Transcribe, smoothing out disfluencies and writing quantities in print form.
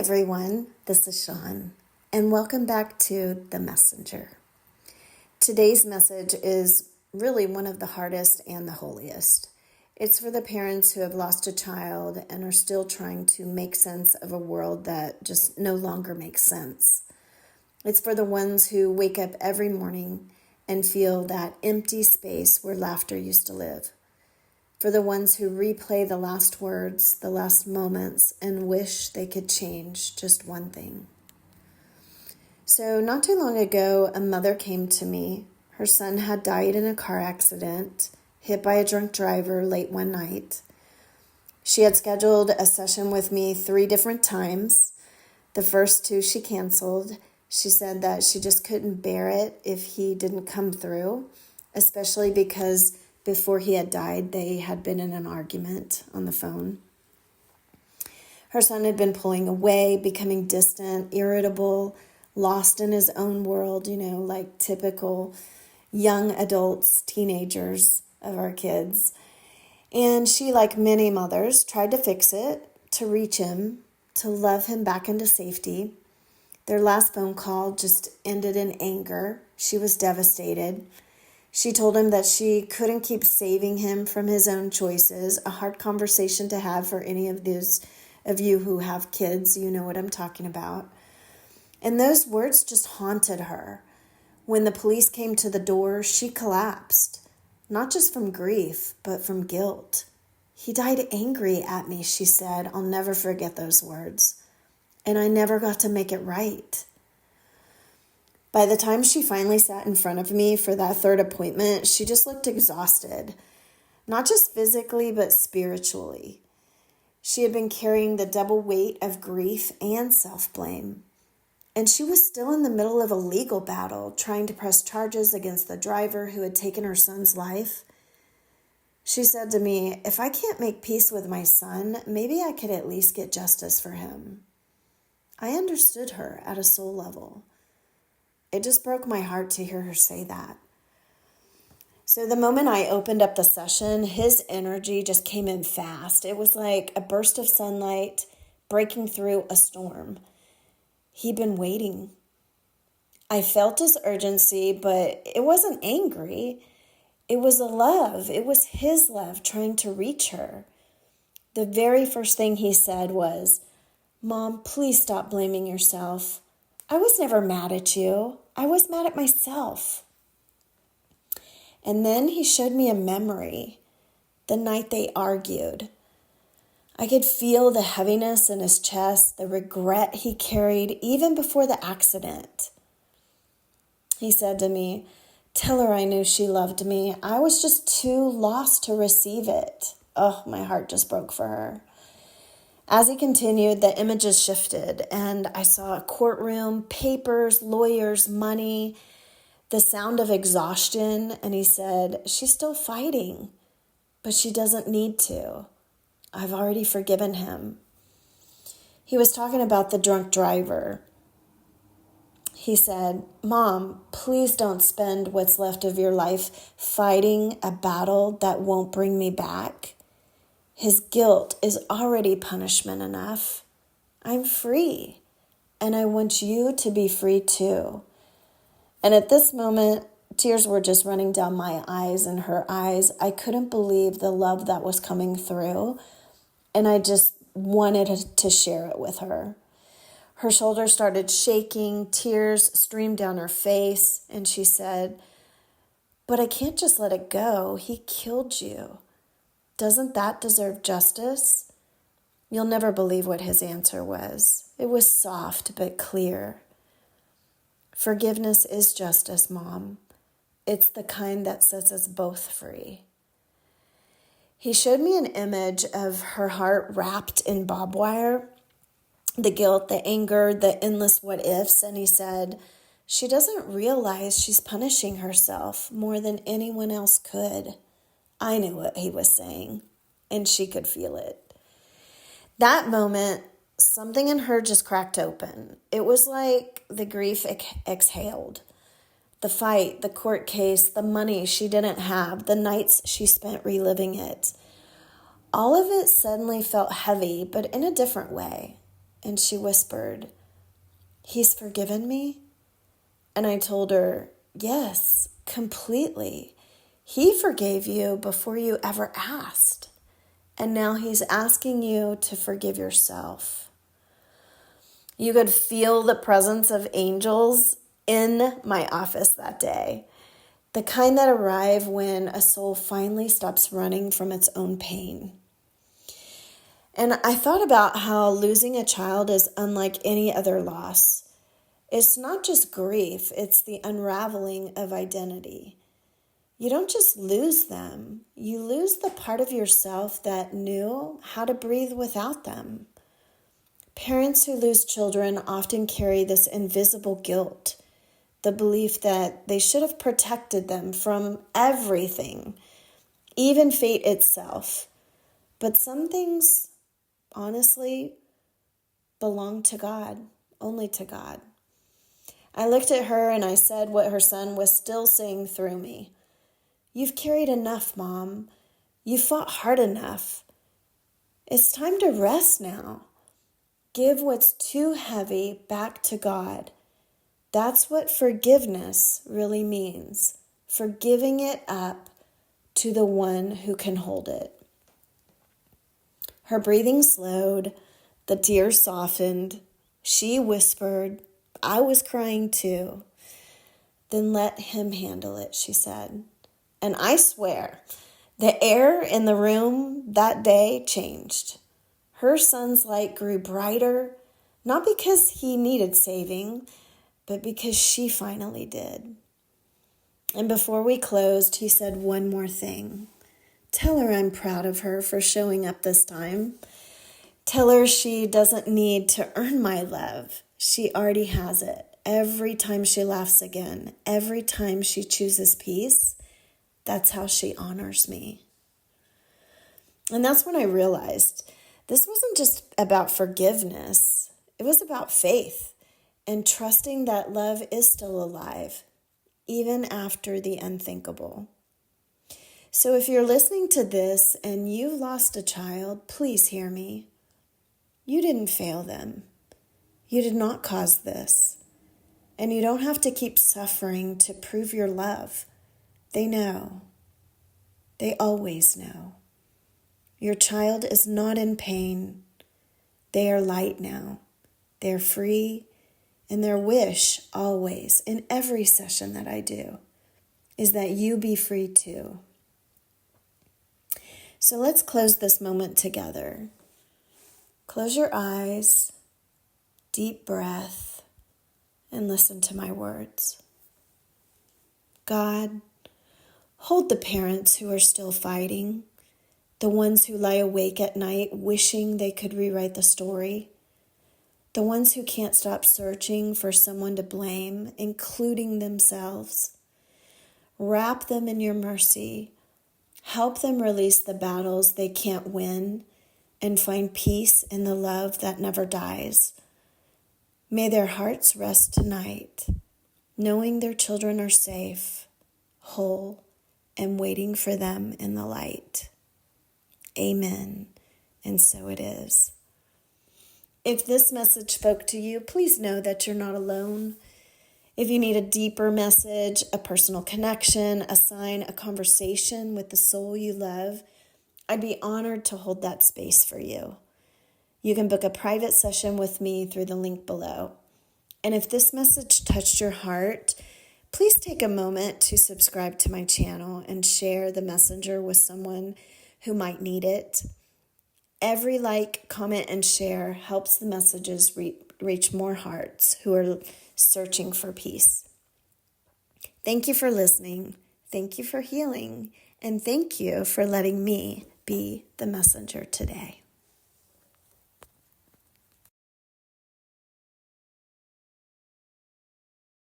everyone, this is Sean, and welcome back to The Messenger. Today's message is really one of the hardest and the holiest. It's for the parents who have lost a child and are still trying to make sense of a world that just no longer makes sense. It's for the ones who wake up every morning and feel that empty space where laughter used to live. For the ones who replay the last words, the last moments, and wish they could change just one thing. So not too long ago, a mother came to me. Her son had died in a car accident, hit by a drunk driver late one night. She had scheduled a session with me 3 different times. The first 2 she canceled. She said that she just couldn't bear it if he didn't come through, especially because before he had died, they had been in an argument on the phone. Her son had been pulling away, becoming distant, irritable, lost in his own world, like typical young adults, teenagers of our kids. And she, like many mothers, tried to fix it, to reach him, to love him back into safety. Their last phone call just ended in anger. She was devastated. She told him that she couldn't keep saving him from his own choices, a hard conversation to have for any of those of you who have kids. You know what I'm talking about. And those words just haunted her. When the police came to the door, she collapsed, not just from grief, but from guilt. He died angry at me, she said. I'll never forget those words. And I never got to make it right. By the time she finally sat in front of me for that 3rd appointment, she just looked exhausted, not just physically, but spiritually. She had been carrying the double weight of grief and self-blame. And she was still in the middle of a legal battle, trying to press charges against the driver who had taken her son's life. She said to me, if I can't make peace with my son, maybe I could at least get justice for him. I understood her at a soul level. It just broke my heart to hear her say that. So the moment I opened up the session, his energy just came in fast. It was like a burst of sunlight breaking through a storm. He'd been waiting. I felt his urgency, but it wasn't angry. It was a love. It was his love trying to reach her. The very first thing he said was, "Mom, please stop blaming yourself. I was never mad at you. I was mad at myself." And then he showed me a memory, the night they argued. I could feel the heaviness in his chest, the regret he carried even before the accident. He said to me, "Tell her I knew she loved me. I was just too lost to receive it." Oh, my heart just broke for her. As he continued, the images shifted, and I saw a courtroom, papers, lawyers, money, the sound of exhaustion, and he said, "She's still fighting, but she doesn't need to. I've already forgiven him." He was talking about the drunk driver. He said, "Mom, please don't spend what's left of your life fighting a battle that won't bring me back. His guilt is already punishment enough. I'm free, and I want you to be free too." And at this moment, tears were just running down my eyes and her eyes. I couldn't believe the love that was coming through, and I just wanted to share it with her. Her shoulders started shaking, tears streamed down her face, and she said, "But I can't just let it go. He killed you. Doesn't that deserve justice?" You'll never believe what his answer was. It was soft but clear. "Forgiveness is justice, Mom. It's the kind that sets us both free." He showed me an image of her heart wrapped in barbed wire, the guilt, the anger, the endless what ifs, and he said, "She doesn't realize she's punishing herself more than anyone else could." I knew what he was saying, and she could feel it. That moment, something in her just cracked open. It was like the grief exhaled. The fight, the court case, the money she didn't have, the nights she spent reliving it. All of it suddenly felt heavy, but in a different way. And she whispered, "He's forgiven me?" And I told her, "Yes, completely. He forgave you before you ever asked. And now he's asking you to forgive yourself." You could feel the presence of angels in my office that day. The kind that arrive when a soul finally stops running from its own pain. And I thought about how losing a child is unlike any other loss. It's not just grief, it's the unraveling of identity. You don't just lose them, you lose the part of yourself that knew how to breathe without them. Parents who lose children often carry this invisible guilt, the belief that they should have protected them from everything, even fate itself. But some things, honestly, belong to God, only to God. I looked at her and I said what her son was still saying through me. "You've carried enough, Mom. You fought hard enough. It's time to rest now. Give what's too heavy back to God." That's what forgiveness really means. Forgiving it up to the one who can hold it. Her breathing slowed. The tears softened. She whispered, "I was crying too." "Then let him handle it," she said. And I swear, the air in the room that day changed. Her son's light grew brighter, not because he needed saving, but because she finally did. And before we closed, he said one more thing. "Tell her I'm proud of her for showing up this time. Tell her she doesn't need to earn my love. She already has it. Every time she laughs again, every time she chooses peace, that's how she honors me." And that's when I realized this wasn't just about forgiveness. It was about faith and trusting that love is still alive, even after the unthinkable. So if you're listening to this and you've lost a child, please hear me. You didn't fail them. You did not cause this. And you don't have to keep suffering to prove your love. They know. They always know. Your child is not in pain. They are light now. They're free. And their wish always, in every session that I do, is that you be free too. So let's close this moment together. Close your eyes, deep breath, and listen to my words. God, hold the parents who are still fighting, the ones who lie awake at night wishing they could rewrite the story, the ones who can't stop searching for someone to blame, including themselves. Wrap them in your mercy. Help them release the battles they can't win and find peace in the love that never dies. May their hearts rest tonight, knowing their children are safe, whole, and waiting for them in the light. Amen. And so it is. If this message spoke to you, please know that you're not alone. If you need a deeper message, a personal connection, a sign, a conversation with the soul you love, I'd be honored to hold that space for you. You can book a private session with me through the link below. And if this message touched your heart, please take a moment to subscribe to my channel and share the messenger with someone who might need it. Every like, comment, and share helps the messages reach more hearts who are searching for peace. Thank you for listening. Thank you for healing. And thank you for letting me be the messenger today.